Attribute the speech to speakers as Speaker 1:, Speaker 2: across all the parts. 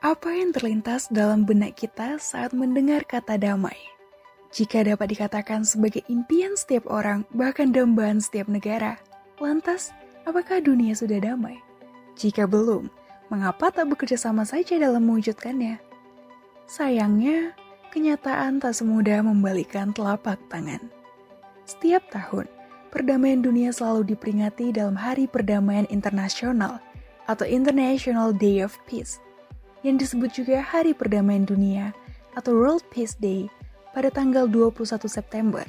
Speaker 1: Apa yang terlintas dalam benak kita saat mendengar kata damai? Jika dapat dikatakan sebagai impian setiap orang, bahkan dambaan setiap negara, lantas apakah dunia sudah damai? Jika belum, mengapa tak bekerja sama saja dalam mewujudkannya? Sayangnya, kenyataan tak semudah membalikkan telapak tangan. Setiap tahun, perdamaian dunia selalu diperingati dalam Hari Perdamaian Internasional atau International Day of Peace, yang disebut juga Hari Perdamaian Dunia atau World Peace Day pada tanggal 21 September,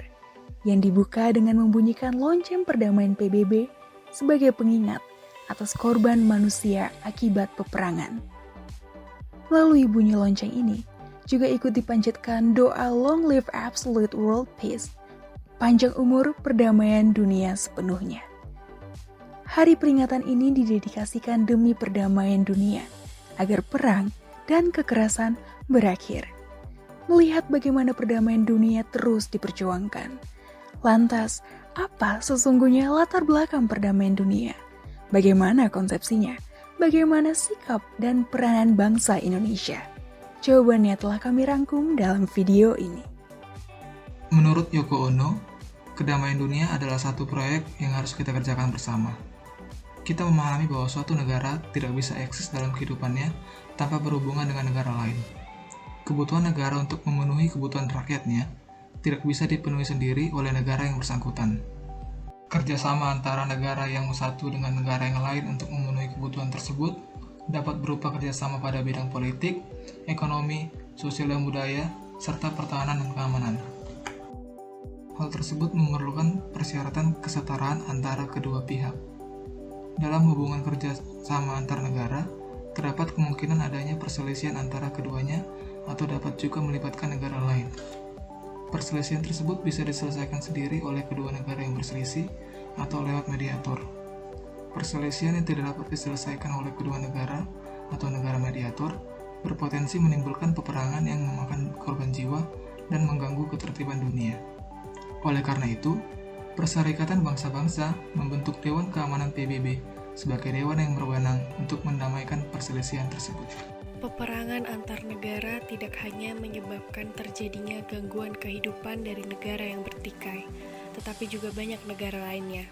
Speaker 1: yang dibuka dengan membunyikan lonceng perdamaian PBB sebagai pengingat atas korban manusia akibat peperangan. Melalui bunyi lonceng ini, juga ikut dipanjatkan doa Long Live Absolute World Peace, panjang umur perdamaian dunia sepenuhnya. Hari peringatan ini didedikasikan demi perdamaian dunia, agar perang dan kekerasan berakhir. Melihat bagaimana perdamaian dunia terus diperjuangkan. Lantas, apa sesungguhnya latar belakang perdamaian dunia? Bagaimana konsepsinya? Bagaimana sikap dan peranan bangsa Indonesia? Jawabannya telah kami rangkum dalam video ini.
Speaker 2: Menurut Yoko Ono, kedamaian dunia adalah satu proyek yang harus kita kerjakan bersama. Kita memahami bahwa suatu negara tidak bisa eksis dalam kehidupannya tanpa berhubungan dengan negara lain. Kebutuhan negara untuk memenuhi kebutuhan rakyatnya tidak bisa dipenuhi sendiri oleh negara yang bersangkutan. Kerjasama antara negara yang satu dengan negara yang lain untuk memenuhi kebutuhan tersebut dapat berupa kerjasama pada bidang politik, ekonomi, sosial dan budaya, serta pertahanan dan keamanan. Hal tersebut memerlukan persyaratan kesetaraan antara kedua pihak. Dalam hubungan kerja sama antar negara, terdapat kemungkinan adanya perselisihan antara keduanya atau dapat juga melibatkan negara lain. Perselisihan tersebut bisa diselesaikan sendiri oleh kedua negara yang berselisih atau lewat mediator. Perselisihan yang tidak dapat diselesaikan oleh kedua negara atau negara mediator berpotensi menimbulkan peperangan yang memakan korban jiwa dan mengganggu ketertiban dunia. Oleh karena itu, Perserikatan Bangsa-Bangsa membentuk Dewan Keamanan PBB sebagai dewan yang berwenang untuk mendamaikan perselisihan tersebut.
Speaker 3: Peperangan antar negara tidak hanya menyebabkan terjadinya gangguan kehidupan dari negara yang bertikai, tetapi juga banyak negara lainnya.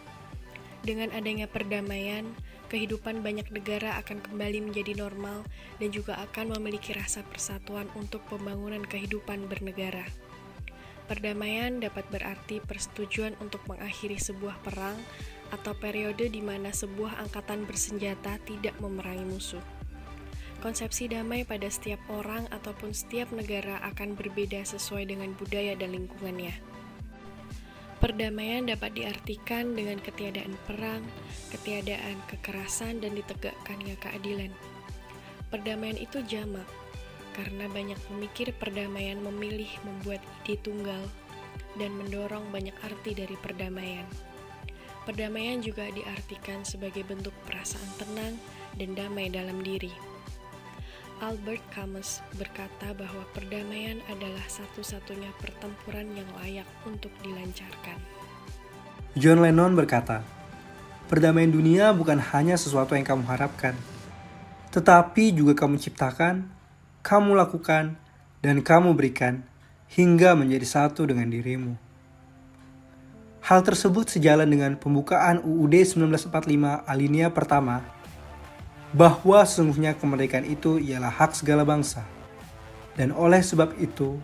Speaker 3: Dengan adanya perdamaian, kehidupan banyak negara akan kembali menjadi normal dan juga akan memiliki rasa persatuan untuk pembangunan kehidupan bernegara. Perdamaian dapat berarti persetujuan untuk mengakhiri sebuah perang atau periode di mana sebuah angkatan bersenjata tidak memerangi musuh. Konsepsi damai pada setiap orang ataupun setiap negara akan berbeda sesuai dengan budaya dan lingkungannya. Perdamaian dapat diartikan dengan ketiadaan perang, ketiadaan kekerasan, dan ditegakkannya keadilan. Perdamaian itu jamak, karena banyak pemikir perdamaian memilih membuat ide tunggal dan mendorong banyak arti dari perdamaian. Perdamaian juga diartikan sebagai bentuk perasaan tenang dan damai dalam diri. Albert Camus berkata bahwa perdamaian adalah satu-satunya pertempuran yang layak untuk dilancarkan.
Speaker 4: John Lennon berkata, "Perdamaian dunia bukan hanya sesuatu yang kamu harapkan, tetapi juga kamu ciptakan, kamu lakukan, dan kamu berikan hingga menjadi satu dengan dirimu." Hal tersebut sejalan dengan pembukaan UUD 1945 alinea pertama, bahwa sesungguhnya kemerdekaan itu ialah hak segala bangsa. Dan oleh sebab itu,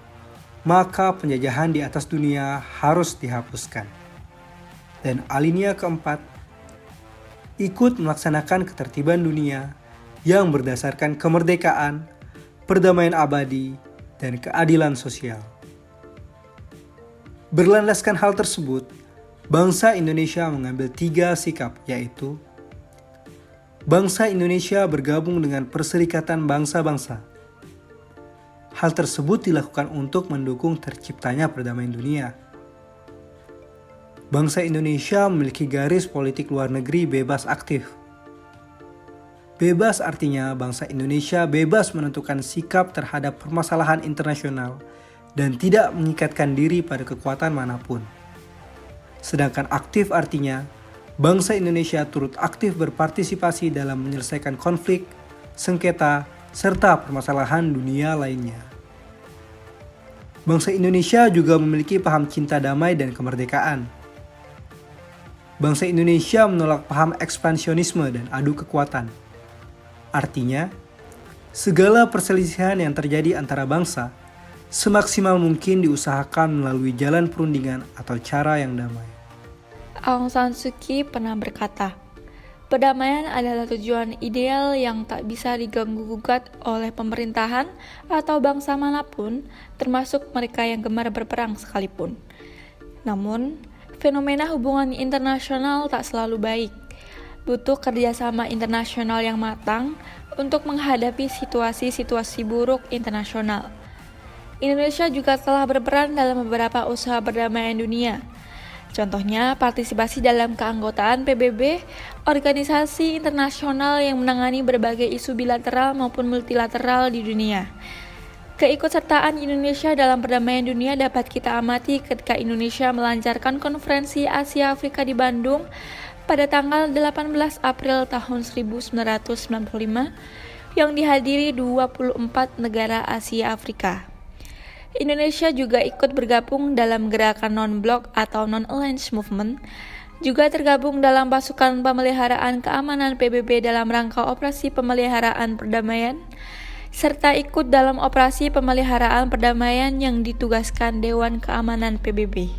Speaker 4: maka penjajahan di atas dunia harus dihapuskan. Dan alinea keempat, ikut melaksanakan ketertiban dunia yang berdasarkan kemerdekaan, perdamaian abadi, dan keadilan sosial. Berlandaskan hal tersebut, bangsa Indonesia mengambil 3 sikap, yaitu bangsa Indonesia bergabung dengan Perserikatan Bangsa-Bangsa. Hal tersebut dilakukan untuk mendukung terciptanya perdamaian dunia. Bangsa Indonesia memiliki garis politik luar negeri bebas aktif. Bebas artinya bangsa Indonesia bebas menentukan sikap terhadap permasalahan internasional dan tidak mengikatkan diri pada kekuatan manapun. Sedangkan aktif artinya bangsa Indonesia turut aktif berpartisipasi dalam menyelesaikan konflik, sengketa, serta permasalahan dunia lainnya. Bangsa Indonesia juga memiliki paham cinta damai dan kemerdekaan. Bangsa Indonesia menolak paham ekspansionisme dan adu kekuatan. Artinya, segala perselisihan yang terjadi antara bangsa semaksimal mungkin diusahakan melalui jalan perundingan atau cara yang damai.
Speaker 5: Aung San Suu Kyi pernah berkata, "Perdamaian adalah tujuan ideal yang tak bisa diganggu-gugat oleh pemerintahan atau bangsa manapun, termasuk mereka yang gemar berperang sekalipun." Namun, fenomena hubungan internasional tak selalu baik. Butuh kerjasama internasional yang matang untuk menghadapi situasi-situasi buruk internasional. Indonesia juga telah berperan dalam beberapa usaha perdamaian dunia. Contohnya, partisipasi dalam keanggotaan PBB, organisasi internasional yang menangani berbagai isu bilateral maupun multilateral di dunia. Keikutsertaan Indonesia dalam perdamaian dunia dapat kita amati ketika Indonesia melancarkan konferensi Asia Afrika di Bandung pada tanggal 18 April tahun 1995 yang dihadiri 24 negara Asia Afrika. Indonesia juga ikut bergabung dalam gerakan non-blok atau non-aligned movement, juga tergabung dalam pasukan pemeliharaan keamanan PBB dalam rangka operasi pemeliharaan perdamaian, serta ikut dalam operasi pemeliharaan perdamaian yang ditugaskan Dewan Keamanan PBB.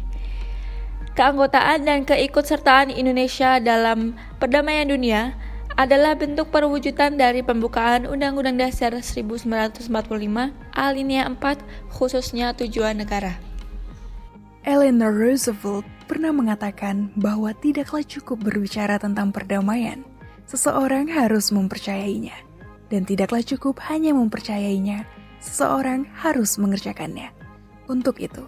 Speaker 5: Keanggotaan dan keikutsertaan Indonesia dalam perdamaian dunia adalah bentuk perwujudan dari pembukaan Undang-Undang Dasar 1945 alinea 4 khususnya tujuan negara.
Speaker 1: Eleanor Roosevelt pernah mengatakan bahwa tidaklah cukup berbicara tentang perdamaian, seseorang harus mempercayainya. Dan tidaklah cukup hanya mempercayainya, seseorang harus mengerjakannya. Untuk itu,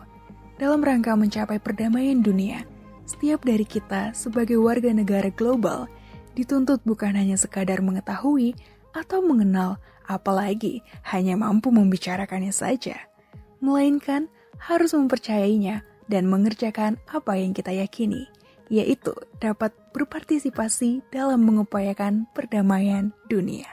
Speaker 1: dalam rangka mencapai perdamaian dunia, setiap dari kita sebagai warga negara global dituntut bukan hanya sekadar mengetahui atau mengenal, apalagi hanya mampu membicarakannya saja, melainkan harus mempercayainya dan mengerjakan apa yang kita yakini, yaitu dapat berpartisipasi dalam mengupayakan perdamaian dunia.